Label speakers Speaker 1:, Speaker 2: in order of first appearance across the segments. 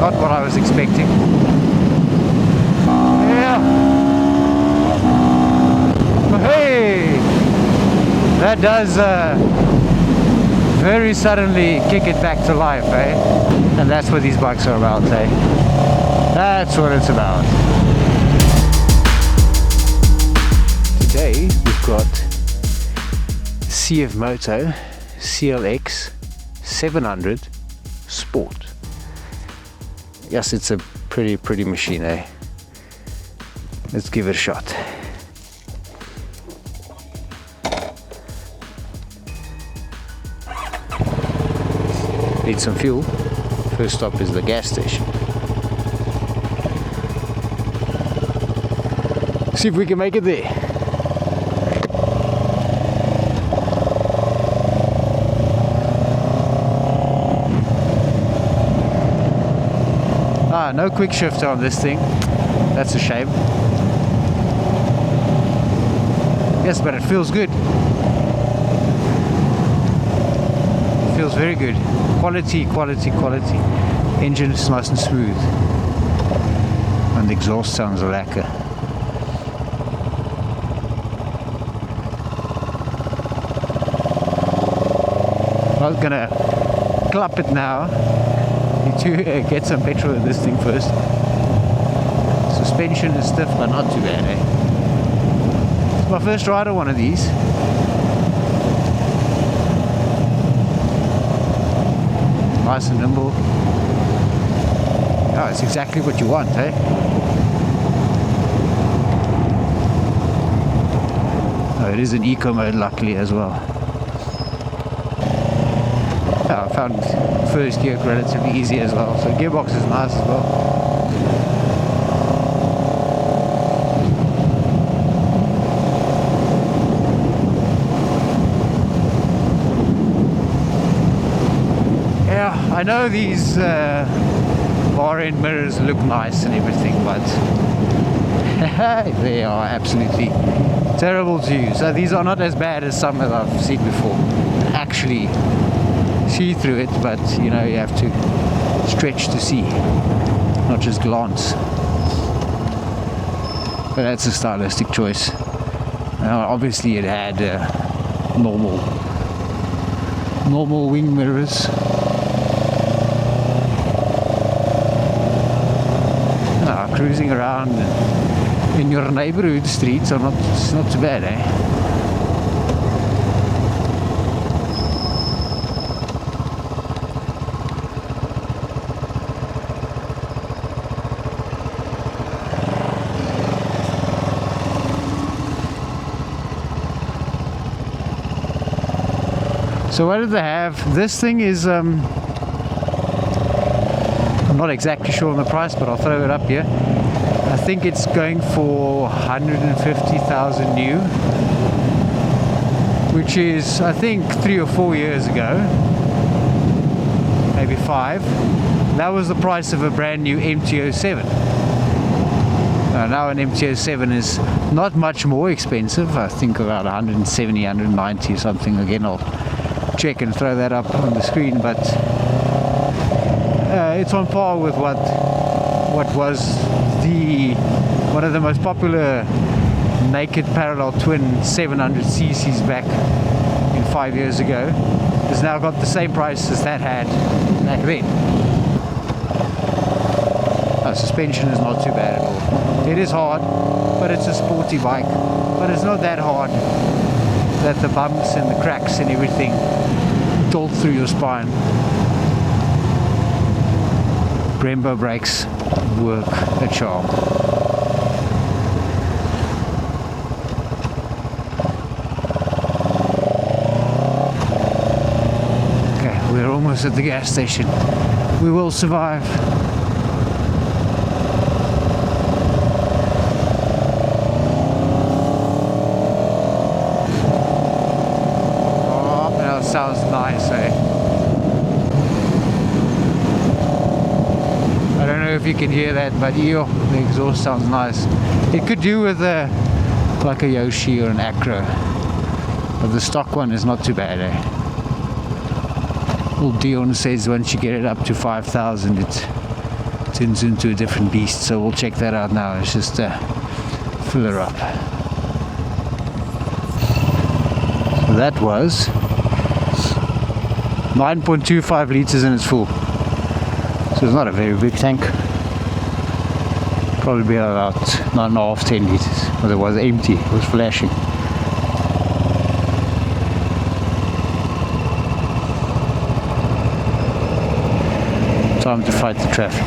Speaker 1: not what I was expecting. Yeah. Hey, that does very suddenly kick it back to life, eh? And that's what these bikes are about, eh? That's what it's about. Today we've got CFMOTO CLX 700 Sport. Yes, it's a pretty machine, eh? Let's give it a shot. Need some fuel. First stop is the gas station. See if we can make it there. Ah, no quick shifter on this thing. That's a shame. Yes, but it feels good. It feels very good. Quality. Engine is nice and smooth. And the exhaust sounds lekker. I was gonna clap it now. Need to get some petrol in this thing first. Suspension is stiff, but not too bad, eh? It's my first ride on one of these. Nice and nimble. Oh, it's exactly what you want, eh? Oh, it is an eco mode, luckily, as well. Oh, I found first gear relatively easy as well, so gearbox is nice as well. I know these bar end mirrors look nice and everything, but they are absolutely terrible to use. So these are not as bad as some that I've seen before. Actually see through it, but you know, you have to stretch to see, not just glance. But that's a stylistic choice. Obviously it had normal wing mirrors. Cruising around in your neighbourhood streets are it's not too bad, eh? So what did they have? This thing is I'm not exactly sure on the price, but I'll throw it up here. I think it's going for 150,000 new, which is, I think, 3 or 4 years ago, maybe 5. That was the price of a brand new MT-07. Now an MT-07 is not much more expensive. I think about 170, 190 or something. Again, I'll check and throw that up on the screen, but it's on par with what was one of the most popular naked parallel twin 700cc's back 5 years ago. It's now got the same price as that had back then. Suspension is not too bad at all. It is hard, but it's a sporty bike. But it's not that hard that the bumps and the cracks and everything jolt through your spine. Brembo brakes work a charm. Okay, we're almost at the gas station. We will survive. Oh, that sounds nice, eh? I don't know if you can hear that, but the exhaust sounds nice. It could do with like a Yoshi or an Acro, but the stock one is not too bad, eh? Well, Dion says once you get it up to 5,000, turns into a different beast, so we'll check that out now. It's just fill her up. So that was 9.25 liters and it's full. So it's not a very big tank. Probably be about 9.5, 10 liters. But it was empty, it was flashing. Time to fight the traffic.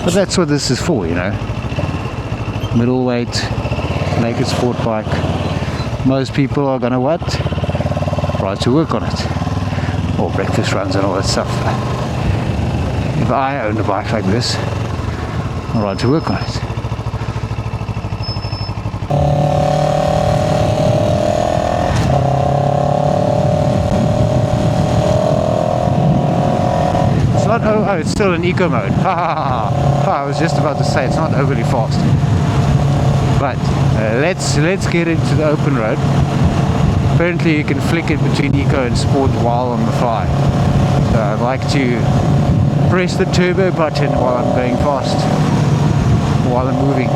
Speaker 1: But that's what this is for, you know. Middleweight, naked sport bike. Most people are gonna what? Ride to work on it. Or breakfast runs and all that stuff. If I owned a bike like this, I'll ride to work on it. Oh, it's still in eco mode. I was just about to say it's not overly fast. But let's get into the open road. Apparently you can flick it between eco and sport while on the fly. So I'd like to press the turbo button while I'm going fast, while I'm moving.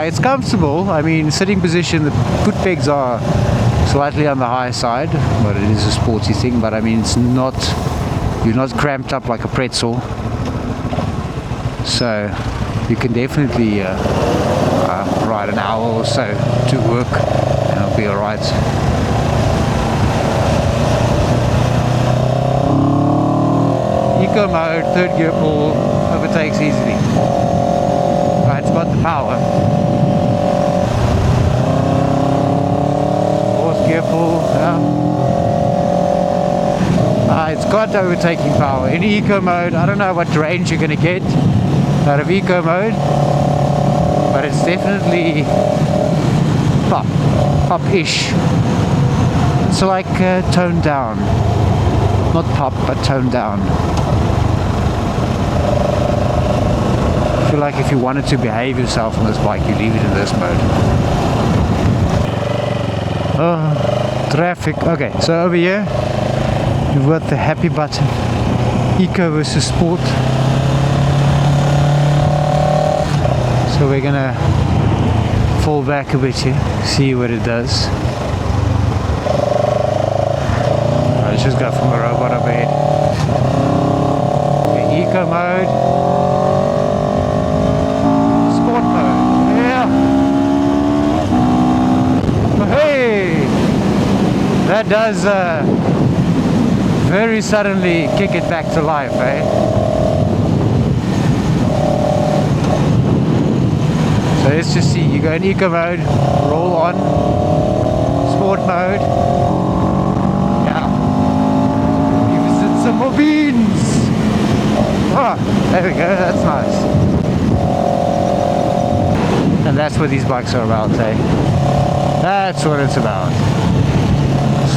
Speaker 1: It's comfortable. I mean, sitting position, the foot pegs are slightly on the high side, but it is a sporty thing. But I mean, it's not, you're not cramped up like a pretzel, so you can definitely ride an hour or so to work and it'll be alright. Eco mode, third gear pull, overtakes easily. It's got the power. Gear pull, it's got overtaking power. In eco mode, I don't know what range you're going to get out of eco mode, but it's definitely pop-ish. It's like toned down, not pop but toned down. I feel like if you wanted to behave yourself on this bike, you leave it in this mode. Traffic. Okay, so over here we've got the happy button, eco versus sport. So we're gonna fall back a bit here, see what it does. Let's just go from the robot up ahead. Okay, eco mode, sport mode. Yeah. Hey, that does very suddenly kick it back to life, eh? So let's just see, you go in eco mode, roll on, sport mode, yeah, give us some more beans. Oh, there we go, that's nice. And that's what these bikes are about, eh? That's what it's about.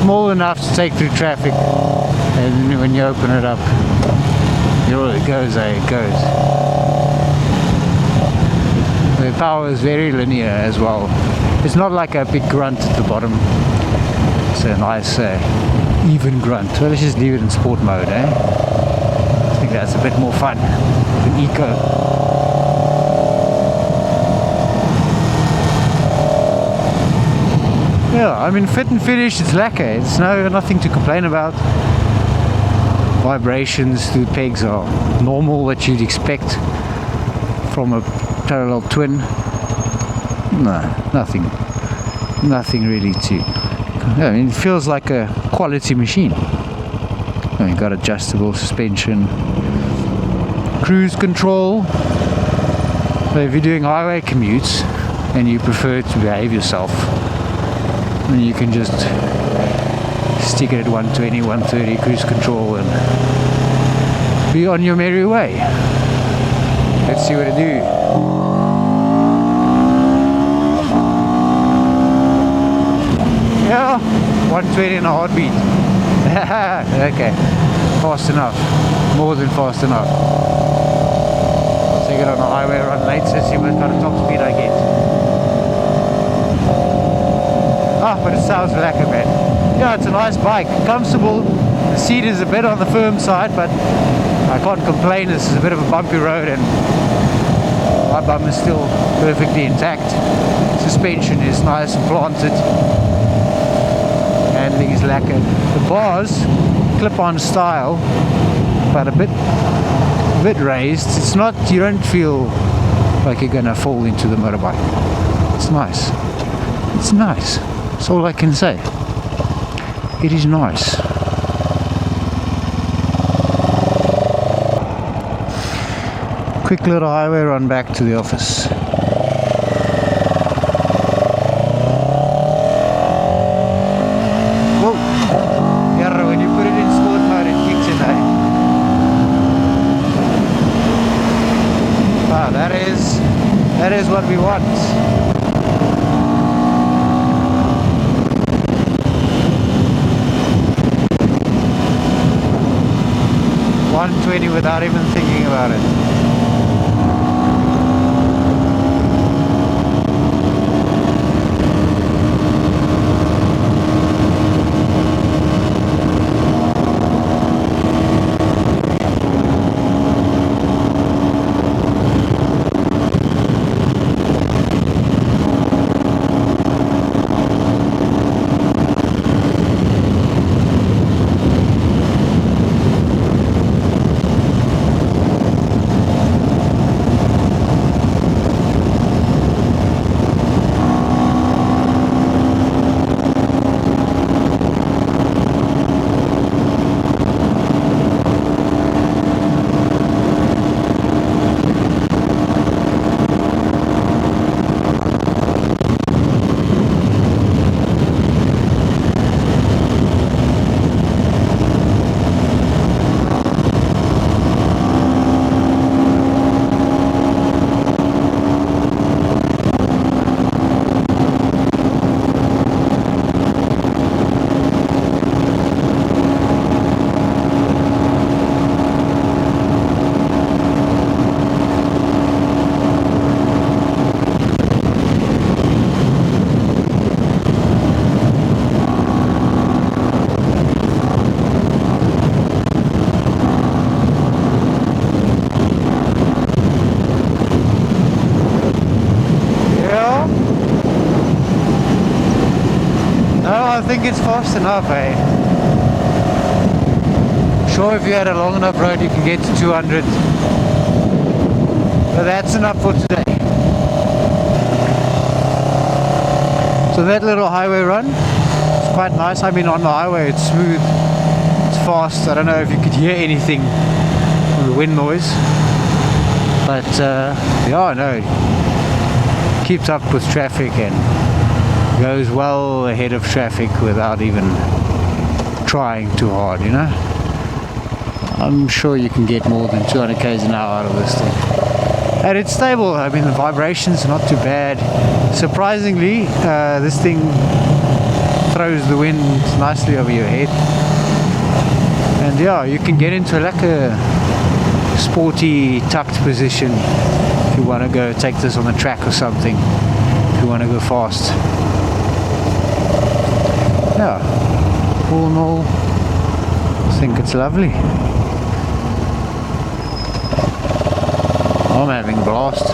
Speaker 1: Small enough to take through traffic, and when you open it up, it goes, it goes. The power is very linear as well. It's not like a big grunt at the bottom. It's a nice even grunt. Well, let's just leave it in sport mode, eh? I think that's a bit more fun than eco. Yeah, I mean, fit and finish, it's lacquer. It's nothing to complain about. Vibrations through the pegs are normal, what you'd expect from a parallel twin. No, nothing really to. I mean, it feels like a quality machine. I mean, got adjustable suspension, cruise control. So if you're doing highway commutes and you prefer to behave yourself, then you can just stick it at 120, 130 cruise control and be on your merry way. Let's see what it do. Yeah, 120 in a heartbeat. Okay, fast enough, more than fast enough. I'll take it on a highway run later, see what kind of top speed I get. But it sounds lekker, man. Yeah, it's a nice bike, comfortable. The seat is a bit on the firm side, but I can't complain. This is a bit of a bumpy road and my bum is still perfectly intact. Suspension is nice and planted. Handling is lacquered. The bars, clip-on style, but a bit raised. It's not, you don't feel like you're gonna fall into the motorbike. It's nice. It's nice. That's all I can say. It is nice. Quick little highway run back to the office. Whoa! Yeah, when you put it in sport mode, it kicks in, eh? Wow, that is what we want. 120 without even thinking about it. I think it's fast enough, eh? Sure, if you had a long enough road you can get to 200, but that's enough for today. So that little highway run is quite nice. I mean, on the highway it's smooth, it's fast. I don't know if you could hear anything from the wind noise, but yeah, no, it keeps up with traffic and goes well ahead of traffic without even trying too hard, you know. I'm sure you can get more than 200 k's an hour out of this thing. And it's stable. I mean, the vibrations are not too bad. Surprisingly, this thing throws the wind nicely over your head. And yeah, you can get into like a sporty, tucked position if you want to go take this on the track or something, if you want to go fast. Yeah, all in all, I think it's lovely. I'm having a blast.